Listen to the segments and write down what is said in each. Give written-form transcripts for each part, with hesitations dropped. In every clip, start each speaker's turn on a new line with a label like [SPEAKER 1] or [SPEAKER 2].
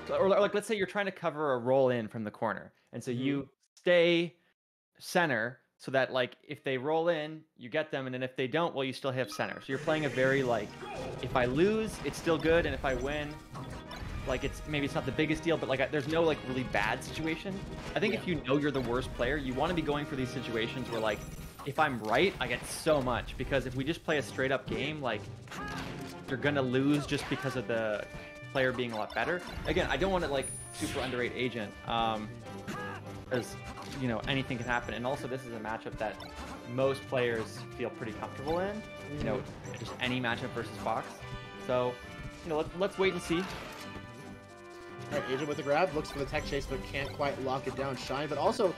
[SPEAKER 1] or like let's say you're trying to cover a roll in from the corner, and so
[SPEAKER 2] Mhm.
[SPEAKER 1] you stay center so that like if they roll in, you get them, and then if they don't, well, you still have center. So you're playing a very like, if I lose, it's still good, and if I win, like maybe it's not the biggest deal, but like there's no like really bad situation. I think if you know you're the worst player, you want to be going for these situations where like if I'm right, I get so much, because if we just play a straight up game, like you're gonna lose just because of the player being a lot better. Again, I don't want to like super underrate Agent, because you know anything can happen, and also this is a matchup that most players feel pretty comfortable in. You know, just any matchup versus Fox. So, you know, let's wait and see.
[SPEAKER 2] All right, Agent with the grab, looks for the tech chase, but can't quite lock it down. Shine, but also,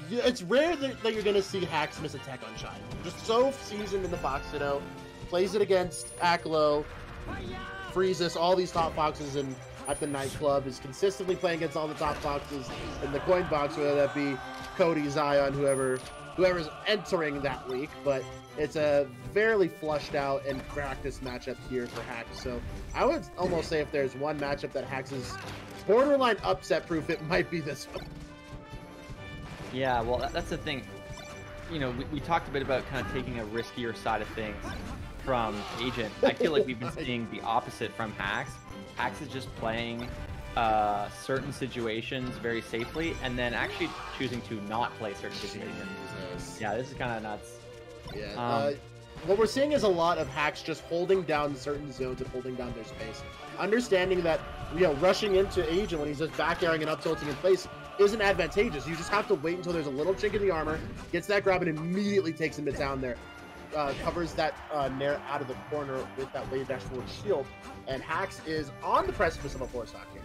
[SPEAKER 2] it's rare that you're going to see Hacks miss a tech on Shine. Just so seasoned in the Fox, you know, plays it against Aklo, Freezes, all these top Foxes at the nightclub, is consistently playing against all the top Foxes in the coin box, whether that be Cody, Zion, whoever's entering that week. But it's a fairly flushed out and practice matchup here for Hacks. So I would almost say if there's one matchup that Hacks is borderline upset proof, it might be this one.
[SPEAKER 1] Yeah, well, that's the thing. You know, we talked a bit about kind of taking a riskier side of things from Agent. I feel like we've been seeing the opposite from Hacks. Hacks is just playing certain situations very safely, and then actually choosing to not play certain situations.
[SPEAKER 2] Jesus.
[SPEAKER 1] Yeah, this is kind of nuts.
[SPEAKER 2] Yeah. What we're seeing is a lot of Hacks just holding down certain zones and holding down their space. Understanding that, you know, rushing into Agent when he's just back airing and up tilting in place isn't advantageous. You just have to wait until there's a little chink in the armor, gets that grab, and immediately takes him to town there. Covers that Nair out of the corner with that wave dash forward shield, and Hacks is on the precipice of a 4-stock here.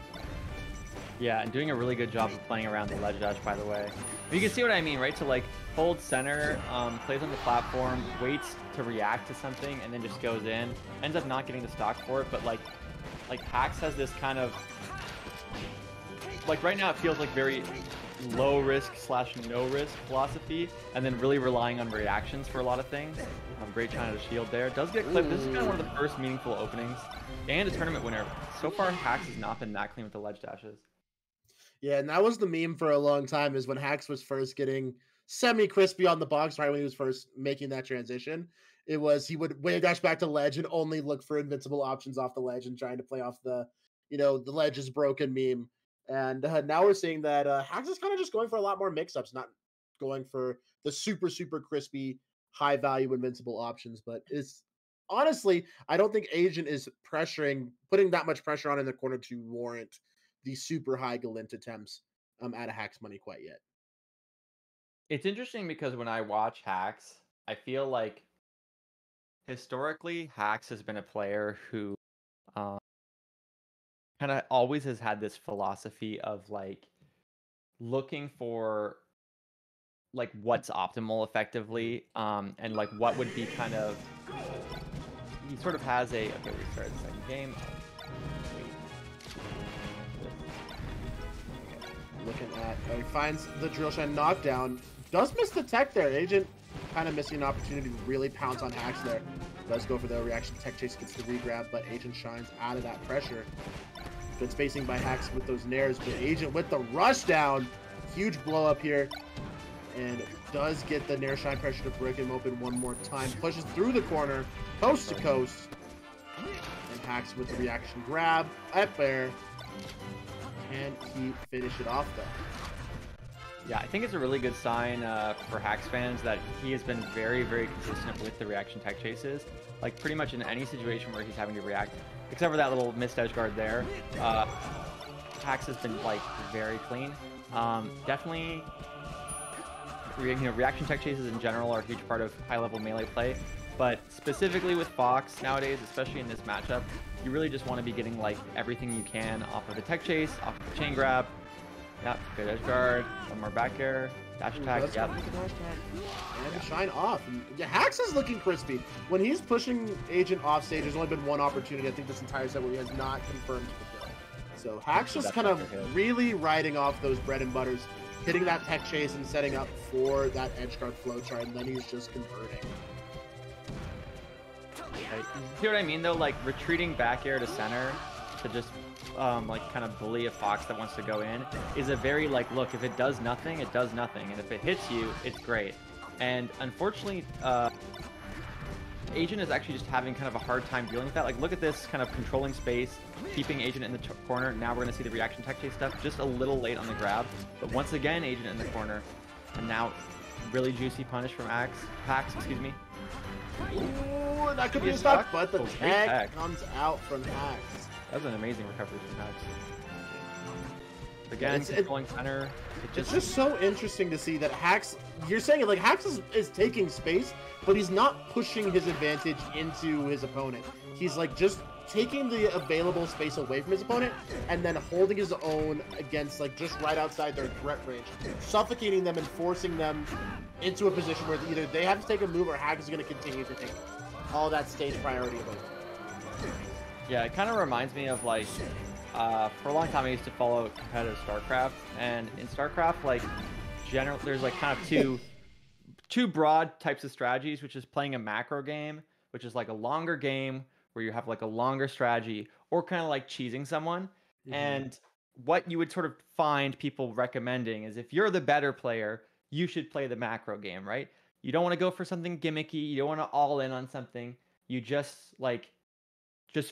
[SPEAKER 1] Yeah, and doing a really good job of playing around the ledge dash, by the way. You can see what I mean, right? So like hold center, plays on the platform, waits to react to something, and then just goes in. Ends up not getting the stock for it, but like Hacks has this kind of, like right now it feels like very low risk / no risk philosophy, and then really relying on reactions for a lot of things. Great China to shield there. Does get clipped. This is kind of one of the first meaningful openings, and a tournament winner. So far, Hacks has not been that clean with the ledge dashes.
[SPEAKER 2] Yeah, and that was the meme for a long time, is when Hacks was first getting semi-crispy on the box, right when he was first making that transition. It was he would wave dash back to ledge and only look for invincible options off the ledge and trying to play off the, you know, the ledge is broken meme. And now we're seeing that Hacks is kind of just going for a lot more mix-ups, not going for the super, super crispy, high-value invincible options. But it's honestly, I don't think Agent is putting that much pressure on in the corner to warrant the super high Galint attempts at a Hacks money quite yet.
[SPEAKER 1] It's interesting because when I watch Hacks, I feel like historically Hacks has been a player who kind of always has had this philosophy of like looking for like what's optimal effectively, and like what would be kind of, he sort of has a, okay, we started the second game.
[SPEAKER 2] Looking at, he finds the drill shine knockdown, does miss the tech there. Agent kind of missing an opportunity to really pounce on Hacks there. Does go for the reaction tech chase, gets the regrab, but Agent shines out of that pressure. Good spacing by Hacks with those nairs, but Agent with the rush down. Huge blow up here, and does get the nair shine pressure to break him open one more time. Pushes through the corner, coast to coast, and Hacks with the reaction grab up there. Can he finish it off though?
[SPEAKER 1] Yeah, I think it's a really good sign for Hacks fans that he has been very, very consistent with the reaction tech chases. Like pretty much in any situation where he's having to react, except for that little missed edge guard there, Hacks has been like very clean. Definitely, you know, reaction tech chases in general are a huge part of high-level melee play, but specifically with Fox nowadays, especially in this matchup, you really just want to be getting like everything you can off of the tech chase, off of the chain grab. Yep, good edge guard, one more back air, dash attack, yep.
[SPEAKER 2] And shine off. And yeah, Hacks is looking crispy. When he's pushing Agent off stage, there's only been one opportunity, I think, this entire set where he has not confirmed the kill. So Hacks just kind of really riding off those bread and butters, hitting that tech chase and setting up for that edge guard flow chart, and then he's just converting.
[SPEAKER 1] Right. You see what I mean though? Like retreating back air to center to just like kind of bully a fox that wants to go in is a very like, look, if it does nothing, it does nothing, and if it hits you, it's great. And unfortunately, Agent is actually just having kind of a hard time dealing with that. Like, look at this kind of controlling space, keeping Agent in the corner. Now we're going to see the reaction tech chase stuff, just a little late on the grab. But once again, Agent in the corner. And now, really juicy punish from Pax, excuse me.
[SPEAKER 2] Ooh, that could be a stock, but the tech comes out from Hax.
[SPEAKER 1] That was an amazing recovery from Hax. Again, controlling center.
[SPEAKER 2] It's just so interesting to see that Hax, you're saying it like Hax is taking space, but he's not pushing his advantage into his opponent. He's like just taking the available space away from his opponent and then holding his own against like just right outside their threat range, suffocating them and forcing them into a position where either they have to take a move or Hax is going to continue to take all that stage priority away.
[SPEAKER 1] Yeah, it kind of reminds me of like, for a long time I used to follow competitive StarCraft, and in StarCraft, like, there's like kind of two broad types of strategies, which is playing a macro game, which is like a longer game where you have like a longer strategy, or kind of like cheesing someone. Mm-hmm. And what you would sort of find people recommending is if you're the better player, you should play the macro game, right? You don't want to go for something gimmicky. You don't want to all in on something. You just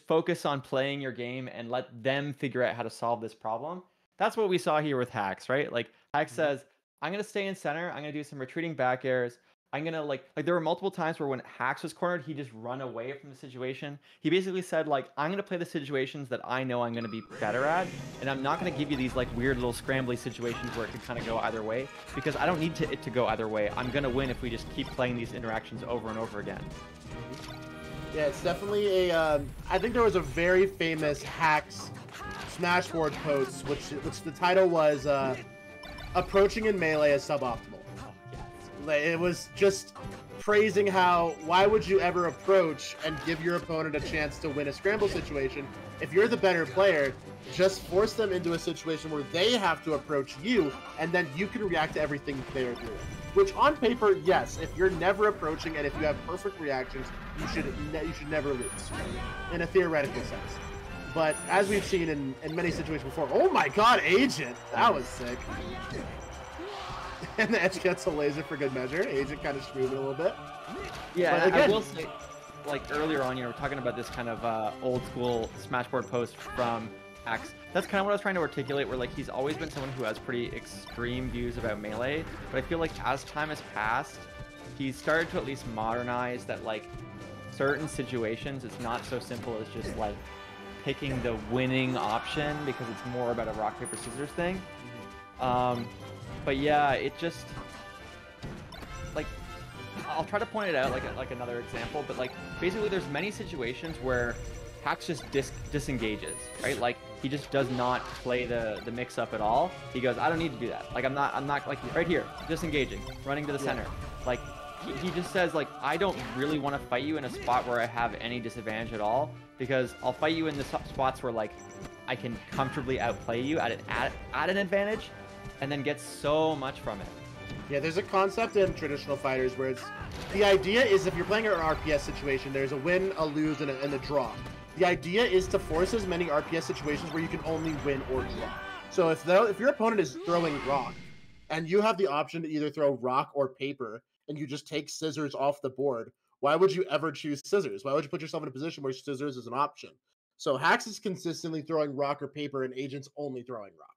[SPEAKER 1] focus on playing your game and let them figure out how to solve this problem. That's what we saw here with Hax, right? Like, Hax says, I'm going to stay in center. I'm going to do some retreating back airs. I'm going to, like, there were multiple times where when Hax was cornered, he just run away from the situation. He basically said, like, I'm going to play the situations that I know I'm going to be better at, and I'm not going to give you these, like, weird little scrambly situations where it could kind of go either way, because I don't need it to go either way. I'm going to win if we just keep playing these interactions over and over again.
[SPEAKER 2] Yeah, it's definitely a. I think there was a very famous Hax Smashboard post, which the title was "Approaching in Melee is Suboptimal." Like, it was just praising how why would you ever approach and give your opponent a chance to win a scramble situation? If you're the better player, just force them into a situation where they have to approach you, and then you can react to everything they're doing. Which, on paper, yes, if you're never approaching and if you have perfect reactions, you should never lose, in a theoretical sense. But as we've seen in many situations before, oh my god, Agent! That was sick. And the edge gets a laser for good measure. Agent kind of screwed it a little bit.
[SPEAKER 1] Yeah, but again, I will say, like earlier on, we're talking about this kind of old school Smashboard post from Hax. That's kind of what I was trying to articulate, where like he's always been someone who has pretty extreme views about Melee, but I feel like as time has passed, he's started to at least modernize that, like, certain situations, it's not so simple as just like picking the winning option, because it's more about a rock, paper, scissors thing. But yeah, it just, like, I'll try to point it out like another example, but like basically there's many situations where Hax just disengages, right? Like, he just does not play the mix up at all. He goes, I don't need to do that. Like, I'm not like right here, disengaging, running to the center. Like, he just says, like, I don't really want to fight you in a spot where I have any disadvantage at all, because I'll fight you in the spots where, like, I can comfortably outplay you at an advantage, and then get so much from it.
[SPEAKER 2] Yeah, there's a concept in traditional fighters where it's, the idea is if you're playing an RPS situation, there's a win, a lose, and a draw. The idea is to force as many RPS situations where you can only win or draw. So if your opponent is throwing rock, and you have the option to either throw rock or paper, and you just take scissors off the board, why would you ever choose scissors? Why would you put yourself in a position where scissors is an option? So Hax is consistently throwing rock or paper, and Agent's only throwing rock.